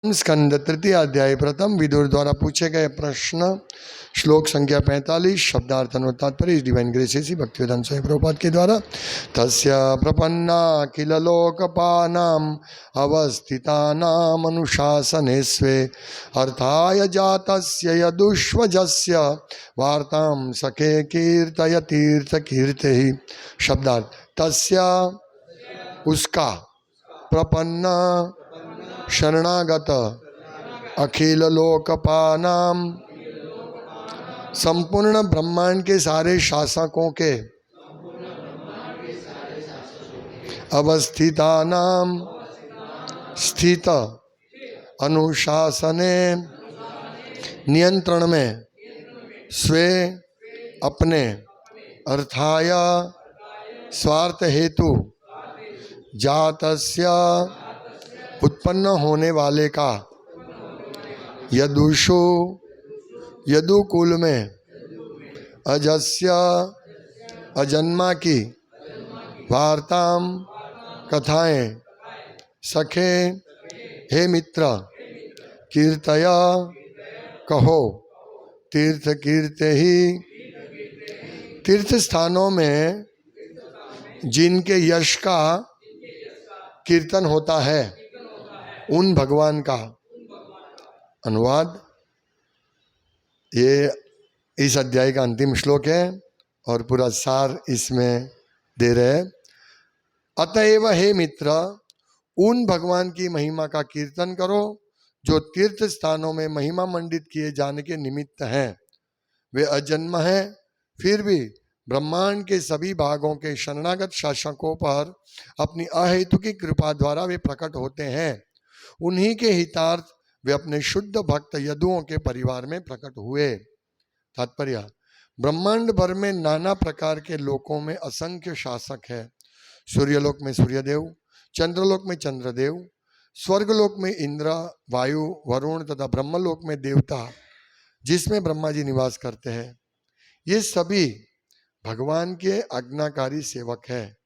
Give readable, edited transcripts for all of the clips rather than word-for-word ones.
स्कंद तृतीय अध्याय प्रथम विदुर द्वारा पूछे गए प्रश्न श्लोक संख्या 45 शब्दार्थ और तात्पर्य डिवाइन ग्रेस भक्तिवेदांत स्वामी प्रभुपाद के द्वारा तस्य प्रपन्ना किल लोकपानाम अवस्थितानाम अनुशासने स्वे अर्थाय जातस्य यदुष्वजस्य वार्तां सखे कीर्तय तीर्थ कीर्ति शब्दार्थ तस्य उसका प्रपन्ना शरणागत अखिल लोकपानाम संपूर्ण ब्रह्मांड के सारे शासकों के अवस्थितानाम स्थित अनुशासने नियंत्रण में स्वे अपने अर्थाय स्वार्थ हेतु जातस्य उत्पन्न होने वाले का यदुषु यदुकुल में अजस्य अजन्मा की वार्ताम कथाएं सखे हे मित्र कीर्तया कहो तीर्थ कीर्ते ही तीर्थ स्थानों में जिनके यश का कीर्तन होता है उन भगवान का अनुवाद। ये इस अध्याय का अंतिम श्लोक है और पूरा सार इसमें दे रहे। अतएव हे मित्र उन भगवान की महिमा का कीर्तन करो जो तीर्थ स्थानों में महिमा मंडित किए जाने के निमित्त हैं। वे अजन्म हैं, फिर भी ब्रह्मांड के सभी भागों के शरणागत शासकों पर अपनी अहेतुकी कृपा द्वारा वे प्रकट होते हैं। उन्हीं के हितार्थ वे अपने शुद्ध भक्त यदुओं के परिवार में प्रकट हुए। तात्पर्य ब्रह्मांड भर में नाना प्रकार के लोकों में असंख्य शासक है। सूर्यलोक में सूर्यदेव, चंद्रलोक में चंद्रदेव, स्वर्गलोक में इंद्र, वायु, वरुण तथा ब्रह्मलोक में देवता जिसमें ब्रह्मा जी निवास करते हैं। ये सभी भगवान के आज्ञाकारी सेवक हैं।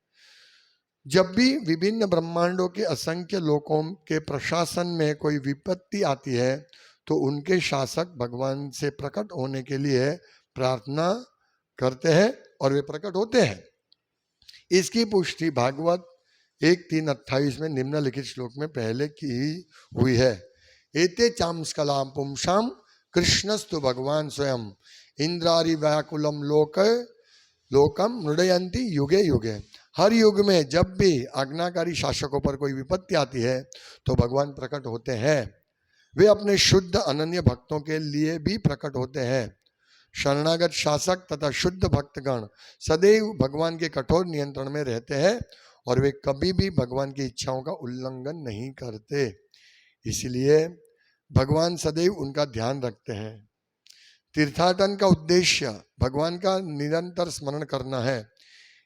जब भी विभिन्न ब्रह्मांडों के असंख्य लोकों के प्रशासन में कोई विपत्ति आती है तो उनके शासक भगवान से प्रकट होने के लिए प्रार्थना करते हैं और वे प्रकट होते हैं। इसकी पुष्टि भागवत 1:3-28 में निम्नलिखित श्लोक में पहले की हुई है। एते चामस्कलाम पुंसाम कृष्णस्तु भगवान स्वयं इंद्रारि व्याकुलम लोकम मृडयंती युगे युगे। हर युग में जब भी आज्ञाकारी शासकों पर कोई विपत्ति आती है तो भगवान प्रकट होते हैं। वे अपने शुद्ध अनन्य भक्तों के लिए भी प्रकट होते हैं। शरणागत शासक तथा शुद्ध भक्तगण सदैव भगवान के कठोर नियंत्रण में रहते हैं और वे कभी भी भगवान की इच्छाओं का उल्लंघन नहीं करते। इसलिए भगवान सदैव उनका ध्यान रखते हैं। तीर्थाटन का उद्देश्य भगवान का निरंतर स्मरण करना है।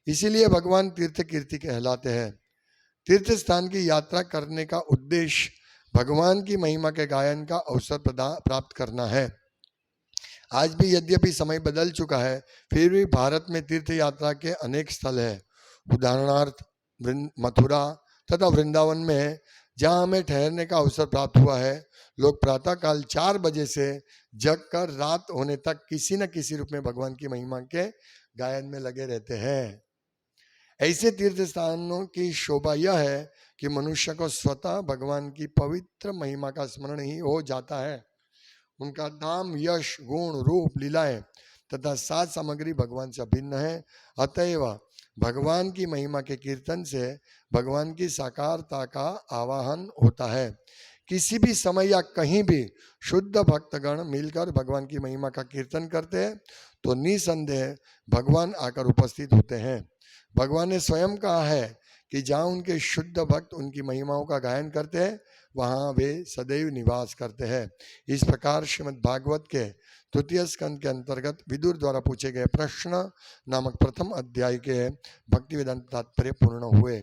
इसीलिए भगवान तीर्थ कीर्ति कहलाते हैं। तीर्थ स्थान की यात्रा करने का उद्देश्य भगवान की महिमा के गायन का अवसर प्राप्त करना है। आज भी यद्यपि समय बदल चुका है फिर भी भारत में तीर्थ यात्रा के अनेक स्थल है। उदाहरणार्थ मथुरा तथा वृंदावन में जहाँ हमें ठहरने का अवसर प्राप्त हुआ है, लोग प्रातःकाल 4 बजे से जग कर रात होने तक किसी न किसी रूप में भगवान की महिमा के गायन में लगे रहते हैं। ऐसे तीर्थ स्थानों की शोभा यह है कि मनुष्य को स्वतः भगवान की पवित्र महिमा का स्मरण ही हो जाता है। उनका नाम, यश, गुण, रूप, लीलाएं तथा साज सामग्री भगवान से अभिन्न है। अतएव भगवान की महिमा के कीर्तन से भगवान की साकारता का आवाहन होता है। किसी भी समय या कहीं भी शुद्ध भक्तगण मिलकर भगवान की महिमा का कीर्तन करते हैं तो निसंदेह भगवान आकर उपस्थित होते हैं। भगवान ने स्वयं कहा है कि जहाँ उनके शुद्ध भक्त उनकी महिमाओं का गायन करते हैं वहाँ वे सदैव निवास करते हैं। इस प्रकार श्रीमद् भागवत के तृतीय स्कंद के अंतर्गत विदुर द्वारा पूछे गए प्रश्न नामक प्रथम अध्याय के भक्ति वेदांत तात्पर्य पूर्ण हुए।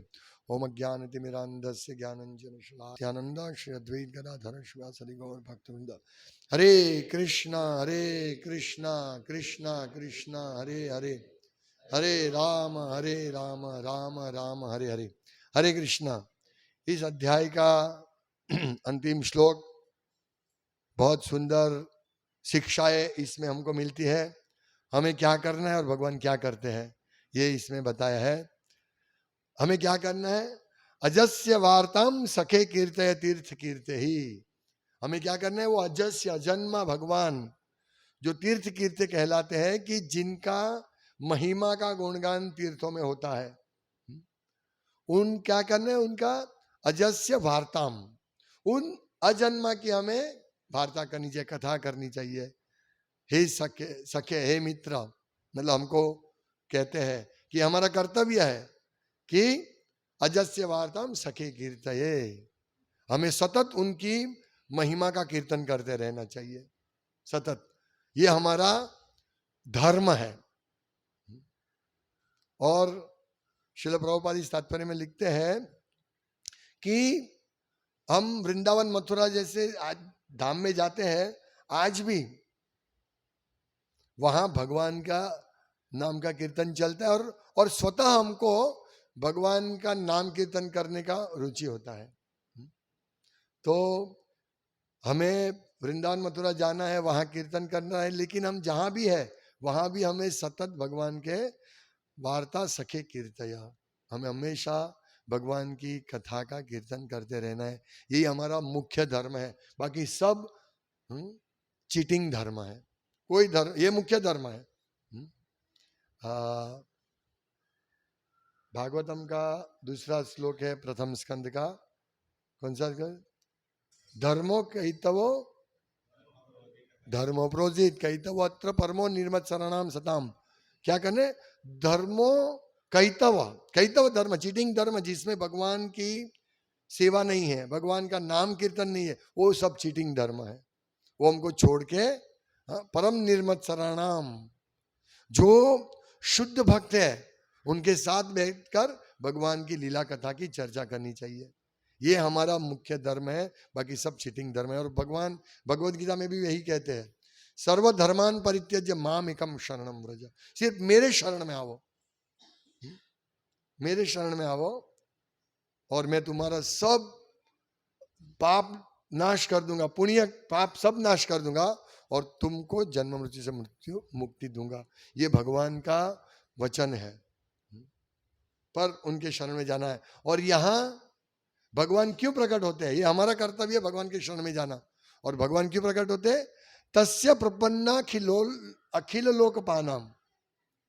ओम ज्ञानतिमिरान्धस्य ज्ञानंजनशलाकयानंद श्री अद्वैत गदाधर शिवासदि गौर भक्तवृंद। हरे कृष्णा कृष्णा कृष्णा हरे हरे, हरे राम राम राम हरे हरे। हरे कृष्णा। इस अध्याय का अंतिम श्लोक बहुत सुंदर शिक्षाएं इसमें हमको मिलती है। हमें क्या करना है और भगवान क्या करते हैं ये इसमें बताया है। हमें क्या करना है, अजस्य वार्ताम सखे कीर्तय तीर्थ कीर्ते ही। हमें क्या करना है, वो अजस्य अजन्मा भगवान जो तीर्थ कीर्ति कहलाते हैं, कि जिनका महिमा का गुणगान तीर्थों में होता है, उन क्या करना है, उनका अजस्य वार्ताम, उन अजन्मा की हमें वार्ता करनी चाहिए, कथा करनी चाहिए। हे सखे, सखे हे मित्र, मतलब हमको कहते हैं कि हमारा कर्तव्य है कि अजस्य वार्ताम सखे कीर्तये, हमें सतत उनकी महिमा का कीर्तन करते रहना चाहिए सतत, ये हमारा धर्म है। और श्रील प्रभुपाद इस तात्पर्य में लिखते हैं कि हम वृंदावन मथुरा जैसे आज धाम में जाते हैं, आज भी वहां भगवान का नाम का कीर्तन चलता है, और स्वतः हमको भगवान का नाम कीर्तन करने का रुचि होता है। तो हमें वृंदावन मथुरा जाना है, वहां कीर्तन करना है, लेकिन हम जहां भी है वहां भी हमें सतत भगवान के वार्ता सखे कीर्तया, हमें हमेशा भगवान की कथा का कीर्तन करते रहना है। यही हमारा मुख्य धर्म है, बाकी सब चीटिंग धर्म है। कोई धर्म, ये मुख्य धर्म है। भागवतम का दूसरा श्लोक है प्रथम स्कंद का, कौन सा? धर्मो कैतवो धर्मो प्रोजित कैतव अत्र परमो निर्मत शरणाम सताम। क्या करने, धर्मो कैतव, कैतव धर्म, चीटिंग धर्म, जिसमें भगवान की सेवा नहीं है, भगवान का नाम कीर्तन नहीं है, वो सब चीटिंग धर्म है। वो हमको छोड़ के परम निर्मत शरणाम, जो शुद्ध भक्त है उनके साथ बैठकर भगवान की लीला कथा की चर्चा करनी चाहिए। ये हमारा मुख्य धर्म है, बाकी सब चीटिंग धर्म है। और भगवान भगवत गीता में भी यही कहते हैं, सर्वधर्मान परित्यज्य माम एकम शरणम व्रज, सिर्फ मेरे शरण में आओ, मेरे शरण में आओ, और मैं तुम्हारा सब पाप नाश कर दूंगा, पुण्य पाप सब नाश कर दूंगा, और तुमको जन्म मृत्यु से मुक्ति दूंगा। ये भगवान का वचन है, पर उनके शरण में जाना है। और यहाँ भगवान क्यों प्रकट होते हैं, ये हमारा कर्तव्य है भगवान के शरण में जाना। और भगवान क्यों प्रकट होते हैं, तस्य प्रपन्ना अखिल लोक पानाम,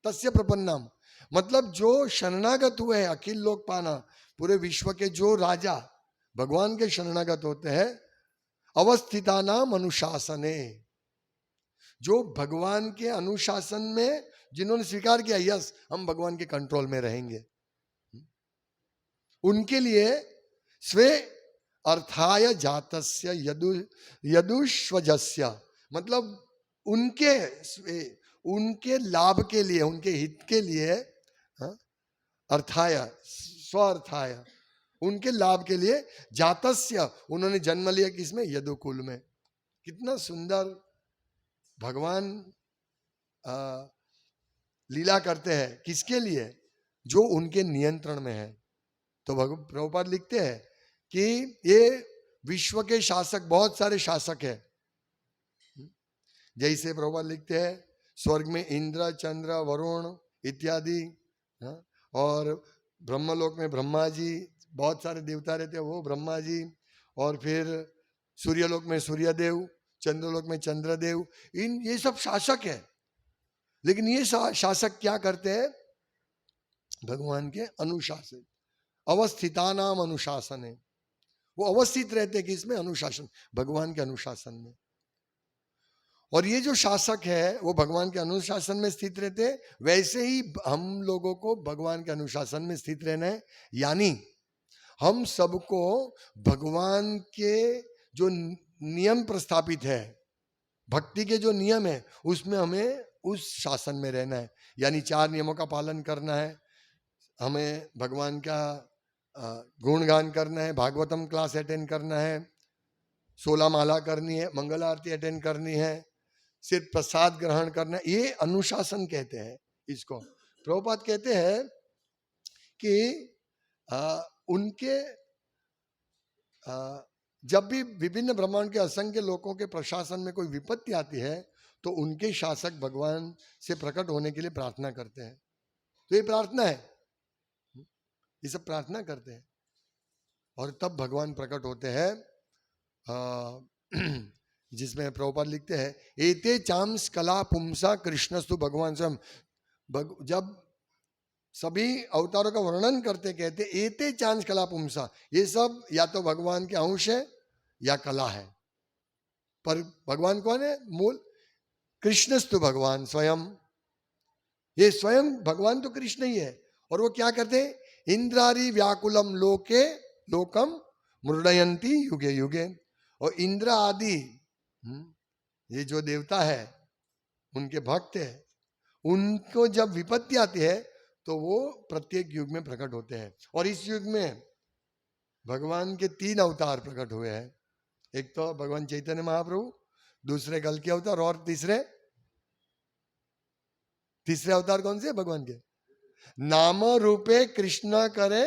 तस्य प्रपन्नाम मतलब जो शरणागत हुए हैं, अखिल लोक पाना, पूरे विश्व के जो राजा भगवान के शरणागत होते हैं, अवस्थिता नाम अनुशासने, जो भगवान के अनुशासन में जिन्होंने स्वीकार किया, यस हम भगवान के कंट्रोल में रहेंगे, उनके लिए स्वे अर्थाय जातस्य यदुष्वजस्य, मतलब उनके लाभ के लिए, उनके हित के लिए, अर्थाय स्वार्थाय, उनके लाभ के लिए, जातस्य उन्होंने जन्म लिया किसमें, यदुकुल में। कितना सुंदर भगवान लीला करते हैं, किसके लिए, जो उनके नियंत्रण में है। तो प्रभुपाद लिखते हैं कि ये विश्व के शासक, बहुत सारे शासक है, जैसे प्रभुपाद लिखते हैं स्वर्ग में इंद्र चंद्र वरुण इत्यादि, और ब्रह्मलोक में ब्रह्मा जी, बहुत सारे देवता रहते हैं, वो ब्रह्मा जी, और फिर सूर्यलोक में सूर्यदेव, चंद्रलोक में चंद्रदेव, ये सब शासक है। लेकिन ये शासक क्या करते हैं, भगवान के अनुशासन, अवस्थिता नाम अनुशासन है, वो अवस्थित रहते हैं कि इसमें अनुशासन, भगवान के अनुशासन में। और ये जो शासक है वो भगवान के अनुशासन में स्थित रहते हैं, वैसे ही हम लोगों को भगवान के अनुशासन में स्थित रहना है। यानी हम सबको भगवान के जो नियम प्रस्थापित है, भक्ति के जो नियम है, उसमें हमें उस शासन में रहना है। यानी 4 नियमों का पालन करना है, हमें भगवान का गुणगान करना है, भागवतम क्लास अटेंड करना है, 16 माला करनी है, मंगल आरती अटेंड करनी है, सिर्फ प्रसाद ग्रहण करना, ये अनुशासन कहते हैं इसको। प्रभुपाद कहते हैं कि उनके जब भी विभिन्न ब्रह्मांड के असंख्य लोगों के प्रशासन में कोई विपत्ति आती है तो उनके शासक भगवान से प्रकट होने के लिए प्रार्थना करते हैं। तो ये प्रार्थना है, ये सब प्रार्थना करते हैं और तब भगवान प्रकट होते हैं। जिसमें प्रभुपाद लिखते हैं, एते चांस कला पुंसा कृष्णस्तु भगवान स्वयं। जब सभी अवतारों का वर्णन करते कहते एते चांस कला पुंसा, ये सब या तो भगवान के अंश है या कला है, पर भगवान कौन है? मूल कृष्णस्तु भगवान स्वयं। ये स्वयं भगवान तो कृष्ण ही है। और वो क्या करते? इंद्रारी व्याकुलम लोके लोकम मृडयंती युगे युगे। और इंद्र आदि ये जो देवता है उनके भक्त है, उनको जब विपत्ति आती है तो वो प्रत्येक युग में प्रकट होते हैं। और इस युग में भगवान के 3 अवतार प्रकट हुए हैं। एक तो भगवान चैतन्य महाप्रभु, दूसरे कल के अवतार, और तीसरे अवतार कौन से भगवान के? नाम रूपे कृष्ण करे,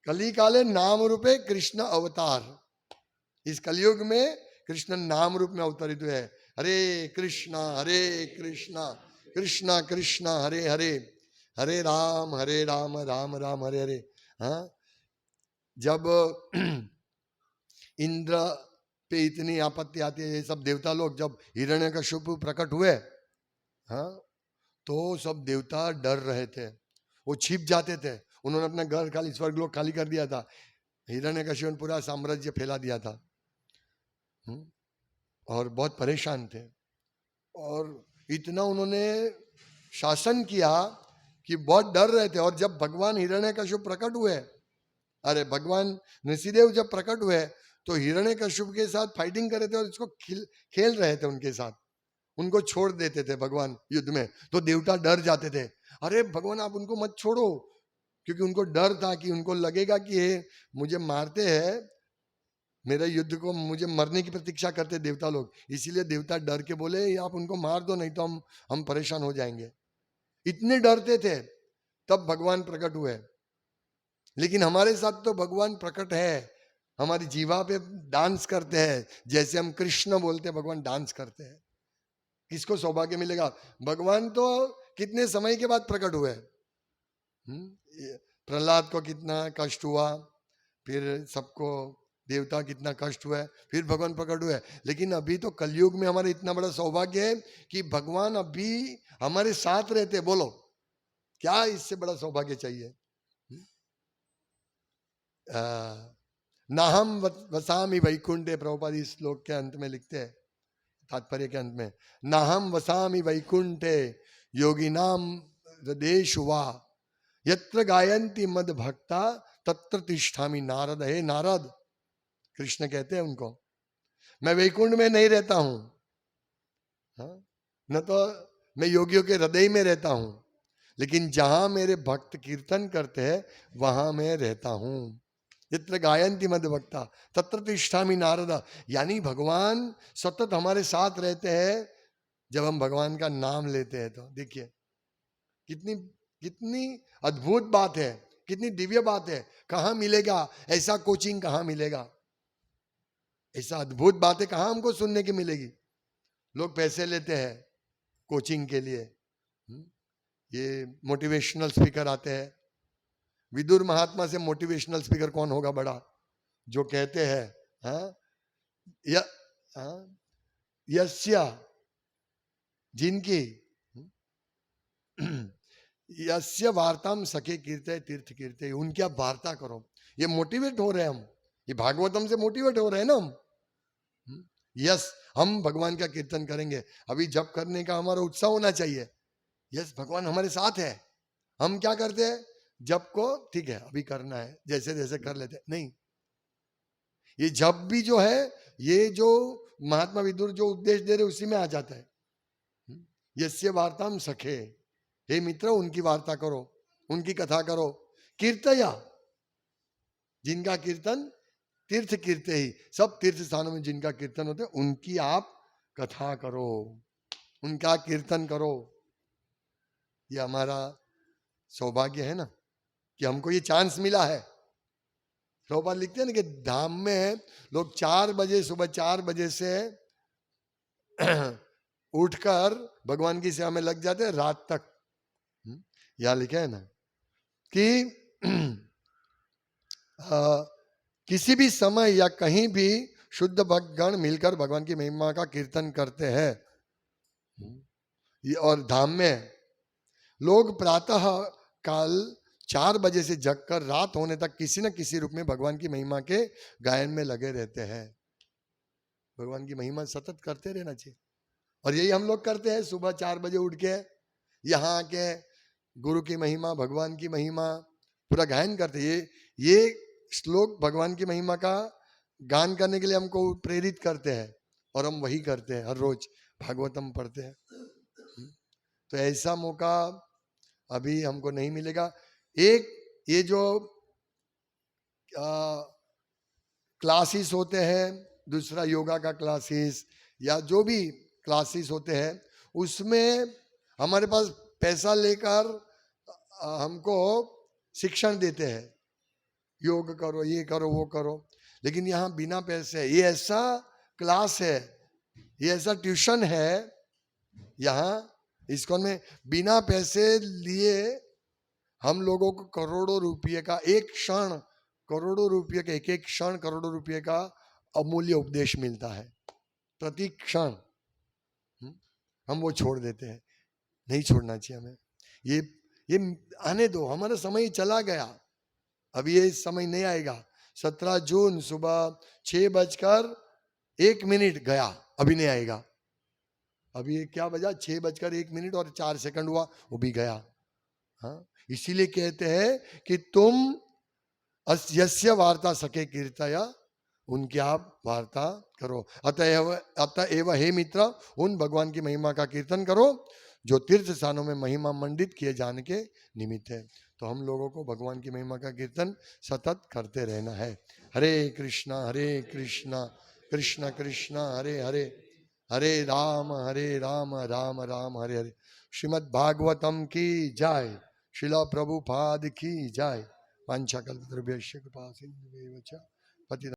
कली काले नाम रूपे कृष्ण अवतार। इस कलयुग में कृष्ण नाम रूप में अवतरित हुए। हरे कृष्णा कृष्णा कृष्णा हरे हरे, हरे राम राम राम हरे हरे। हाँ, जब इंद्र पे इतनी आपत्ति आती है, ये सब देवता लोग जब हिरण्यकश्यप प्रकट हुए, हाँ, तो सब देवता डर रहे थे, वो छिप जाते थे। उन्होंने अपना घर खाली, स्वर्गलोक खाली कर दिया था। हिरण्यकश्यप ने पूरा साम्राज्य फैला दिया था और बहुत परेशान थे। और इतना उन्होंने शासन किया कि बहुत डर रहे थे। और जब भगवान हिरण्यकश्यप प्रकट हुए, अरे भगवान नृसिंहदेव जब प्रकट हुए तो हिरण्यकश्यप के साथ फाइटिंग कर रहे थे और इसको खेल रहे थे उनके साथ, उनको छोड़ देते थे भगवान युद्ध में। तो देवता डर जाते थे, अरे भगवान आप उनको मत छोड़ो, क्योंकि उनको डर था कि उनको लगेगा कि ये मुझे मारते हैं, मेरे युद्ध को मुझे मरने की प्रतीक्षा करते देवता लोग। इसीलिए देवता डर के बोले आप उनको मार दो, नहीं तो हम परेशान हो जाएंगे। इतने डरते थे, तब भगवान प्रकट हुए। लेकिन हमारे साथ तो भगवान प्रकट है, हमारी जीवा पे डांस करते हैं। जैसे हम कृष्ण बोलते हैं, भगवान डांस करते हैं। किसको सौभाग्य मिलेगा? भगवान तो कितने समय के बाद प्रकट हुए। प्रहलाद को कितना कष्ट हुआ, फिर सबको देवता कितना कष्ट हुआ, फिर भगवान प्रकट हुए। लेकिन अभी तो कलयुग में हमारा इतना बड़ा सौभाग्य है कि भगवान अभी हमारे साथ रहते। बोलो क्या इससे बड़ा सौभाग्य चाहिए? नाहम वसामि वैकुंठे, प्रभुपाद इस श्लोक के अंत में लिखते हैं, तात्पर्य के अंत में, नाहम वसामि वैकुंठे योगिनाम हृदेषु वा यत्र गायन्ति मद भक्ता तत्र तिष्ठामि नारद। हे नारद, कृष्ण कहते हैं उनको, मैं वैकुंठ में नहीं रहता हूं, न तो मैं योगियों के हृदय में रहता हूं, लेकिन जहां मेरे भक्त कीर्तन करते हैं वहां मैं रहता हूं। यत्र गायन्ति मद भक्ता तत्र तिष्ठामि नारद। यानी भगवान सतत हमारे साथ रहते हैं जब हम भगवान का नाम लेते हैं। तो देखिए कितनी कितनी अद्भुत बात है, कितनी दिव्य बात है। कहाँ मिलेगा ऐसा कोचिंग? कहाँ मिलेगा ऐसा अद्भुत बातें? कहाँ हमको सुनने की मिलेगी? लोग पैसे लेते हैं कोचिंग के लिए, ये मोटिवेशनल स्पीकर आते हैं। विदुर महात्मा से मोटिवेशनल स्पीकर कौन होगा बड़ा, जो कहते हैं यस्या, जिनकी यस्य वार्ताम सखे कीर्ते तीर्थ कीर्ते, उनकी आप वार्ता करो। ये मोटिवेट हो रहे हैं हम, ये भागवतम से मोटिवेट हो रहे हैं ना हम। यस, हम भगवान का कीर्तन करेंगे। अभी जप करने का हमारा उत्साह होना चाहिए। यस, भगवान हमारे साथ है। हम क्या करते हैं जप को? ठीक है अभी करना है, जैसे जैसे कर लेते हैं। नहीं, ये जप भी जो है, ये जो महात्मा विदुर जो उपदेश दे रहे उसी में आ जाता है। यस्य वार्ताम सखे, हे मित्र उनकी वार्ता करो, उनकी कथा करो। कीर्तया, जिनका कीर्तन तीर्थ कीर्ते ही, सब तीर्थ स्थानों में जिनका कीर्तन होते उनकी आप कथा करो, उनका कीर्तन करो। ये हमारा सौभाग्य है ना कि हमको ये चांस मिला है। प्रभुपाद लिखते हैं ना कि धाम में लोग 4 बजे, सुबह 4 बजे से उठकर भगवान की सेवा में लग जाते हैं रात तक। यहां लिखे है ना कि किसी भी समय या कहीं भी शुद्ध भक्तगण मिलकर भगवान की महिमा का कीर्तन करते हैं। और धाम में लोग प्रातः काल 4 बजे से जगकर रात होने तक किसी न किसी रूप में भगवान की महिमा के गायन में लगे रहते हैं। भगवान की महिमा सतत करते रहना चाहिए। और यही हम लोग करते हैं, सुबह 4 बजे उठ के यहाँ आके गुरु की महिमा, भगवान की महिमा पूरा गायन करते। ये श्लोक भगवान की महिमा का गान करने के लिए हमको प्रेरित करते हैं और हम वही करते हैं। हर रोज भागवतम पढ़ते हैं। तो ऐसा मौका अभी हमको नहीं मिलेगा। एक ये जो क्लासेस होते हैं, दूसरा योगा का क्लासेस या जो भी क्लासेस होते हैं, उसमें हमारे पास पैसा लेकर हमको शिक्षण देते हैं, योग करो, ये करो, वो करो। लेकिन यहाँ बिना पैसे, ये ऐसा क्लास है, ये ऐसा ट्यूशन है यहाँ इस्कॉन में, बिना पैसे लिए हम लोगों को करोड़ों रुपये का एक क्षण, करोड़ों रुपये का एक क्षण, करोड़ों रुपये का अमूल्य उपदेश मिलता है प्रति क्षण। हम वो छोड़ देते हैं। नहीं छोड़ना चाहिए हमें। ये आने दो, हमारा समय चला गया, अभी ये समय नहीं आएगा। 17 जून सुबह 6:01 गया, अभी नहीं आएगा। अभी क्या बजा, 6:01 और 4 सेकंड हुआ, वो भी गया। हाँ, इसीलिए कहते हैं कि तुम यस्य वार्ता सके कीर्तया, उनकी आप वार्ता करो। अतएव हे मित्र, उन भगवान की महिमा का कीर्तन करो जो तीर्थ स्थानों में महिमा मंडित किए जाने के निमित्त है। तो हम लोगों को भगवान की महिमा का कीर्तन सतत करते रहना है। हरे कृष्णा कृष्ण कृष्ण हरे हरे, हरे राम राम राम हरे हरे। श्रीमद् भागवतम की जय। शिला प्रभुपाद की जय। वांछाकल्पतरुभ्यश्च कृपा सिन्धुभ्येव च पतितानां